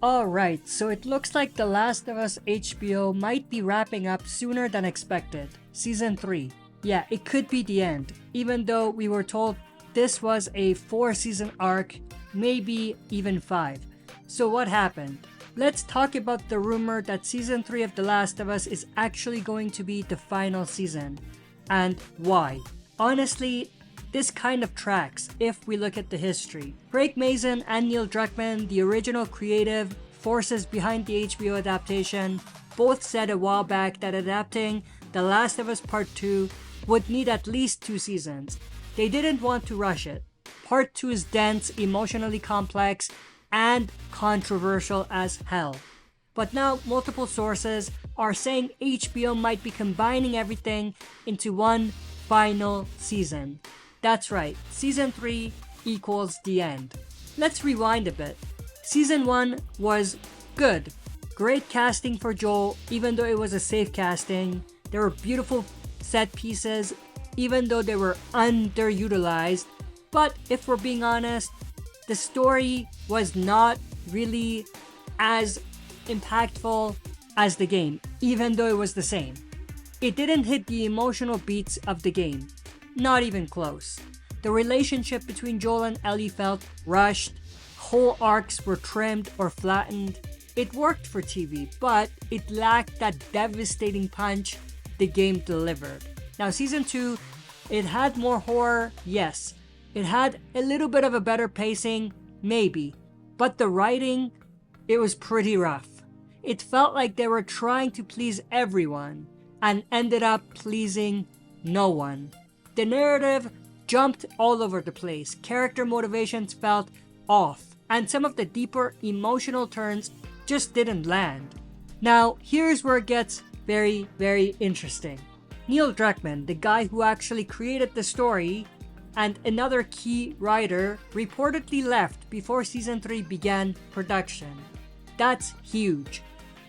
Alright, so it looks like The Last of Us HBO might be wrapping up sooner than expected. Season 3. Yeah, it could be the end, even though we were told this was a 4-season arc, maybe even 5. So what happened? Let's talk about the rumor that Season 3 of The Last of Us is actually going to be the final season, and why. Honestly, this kind of tracks if we look at the history. Craig Mazin and Neil Druckmann, the original creative forces behind the HBO adaptation, both said a while back that adapting The Last of Us Part 2 would need at least 2 seasons. They didn't want to rush it. Part 2 is dense, emotionally complex, and controversial as hell. But now multiple sources are saying HBO might be combining everything into one final season. That's right, Season 3 equals the end. Let's rewind a bit. Season 1 was good. Great casting for Joel, even though it was a safe casting. There were beautiful set pieces, even though they were underutilized. But if we're being honest, the story was not really as impactful as the game, even though it was the same. It didn't hit the emotional beats of the game. Not even close. The relationship between Joel and Ellie felt rushed. Whole arcs were trimmed or flattened. It worked for TV, but it lacked that devastating punch the game delivered. Now, Season 2, it had more horror, yes. It had a little bit of a better pacing, maybe. But the writing, it was pretty rough. It felt like they were trying to please everyone and ended up pleasing no one. The narrative jumped all over the place. Character motivations felt off, and some of the deeper emotional turns just didn't land. Now, here's where it gets very, very interesting. Neil Druckmann, the guy who actually created the story, and another key writer reportedly left before Season 3 began production. That's huge.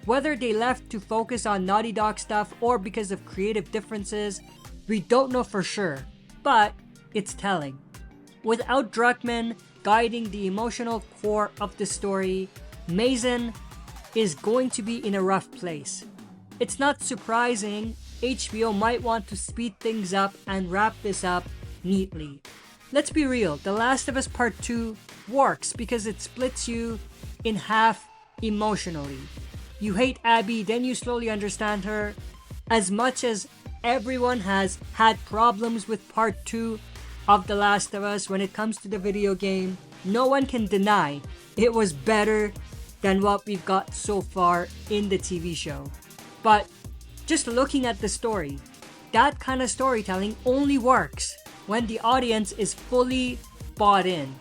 Whether they left to focus on Naughty Dog stuff or because of creative differences, we don't know for sure, but it's telling. Without Druckmann guiding the emotional core of the story, Mazin is going to be in a rough place. It's not surprising HBO might want to speed things up and wrap this up neatly. Let's be real, The Last of Us Part 2 works because it splits you in half emotionally. You hate Abby, then you slowly understand her. As much as everyone has had problems with Part 2 of The Last of Us when it comes to the video game, no one can deny it was better than what we've got so far in the TV show. But just looking at the story, that kind of storytelling only works when the audience is fully bought in.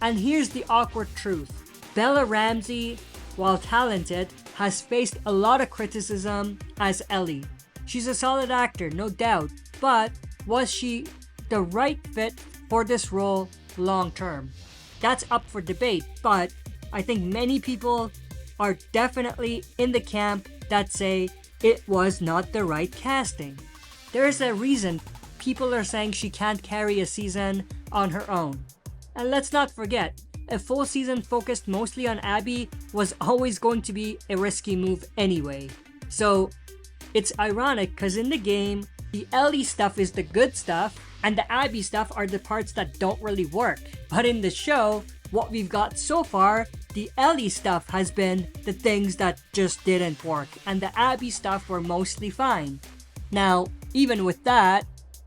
And here's the awkward truth. Bella Ramsey, while talented, has faced a lot of criticism as Ellie. She's a solid actor, no doubt, but was she the right fit for this role long term? That's up for debate, but I think many people are definitely in the camp that say it was not the right casting. There is a reason people are saying she can't carry a season on her own. And let's not forget, a full season focused mostly on Abby was always going to be a risky move anyway. So it's ironic because in the game, the Ellie stuff is the good stuff and the Abby stuff are the parts that don't really work. But in the show, what we've got so far, the Ellie stuff has been the things that just didn't work and the Abby stuff were mostly fine. Now, even with that,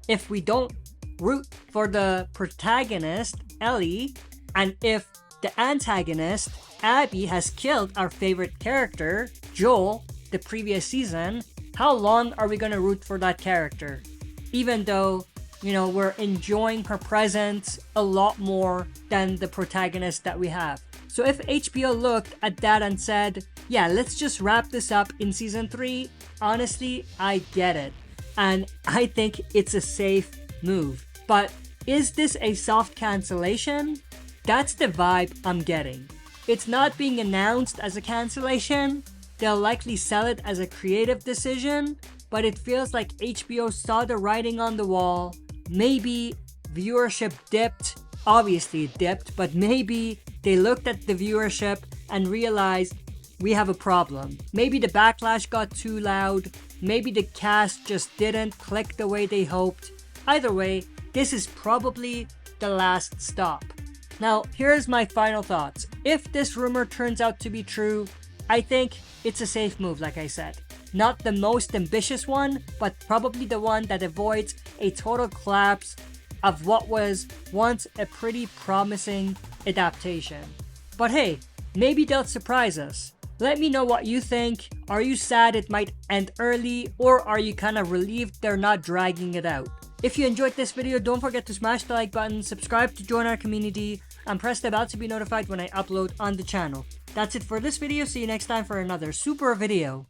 if we don't root for the protagonist, Ellie, and if the antagonist, Abby, has killed our favorite character, Joel, the previous season, how long are we gonna root for that character? Even though, we're enjoying her presence a lot more than the protagonist that we have. So if HBO looked at that and said, yeah, let's just wrap this up in Season 3, honestly, I get it. And I think it's a safe move. But is this a soft cancellation? That's the vibe I'm getting. It's not being announced as a cancellation. They'll likely sell it as a creative decision, but it feels like HBO saw the writing on the wall. Maybe viewership dipped. Obviously it dipped, but maybe they looked at the viewership and realize we have a problem. Maybe the backlash got too loud, maybe the cast just didn't click the way they hoped. Either way, this is probably the last stop. Now, here's my final thoughts. If this rumor turns out to be true, I think it's a safe move, like I said. Not the most ambitious one, but probably the one that avoids a total collapse of what was once a pretty promising adaptation. But hey, maybe they'll surprise us. Let me know what you think. Are you sad it might end early, or are you kind of relieved they're not dragging it out? If you enjoyed this video, don't forget to smash the like button, subscribe to join our community, and press the bell to be notified when I upload on the channel. That's it for this video. See you next time for another super video.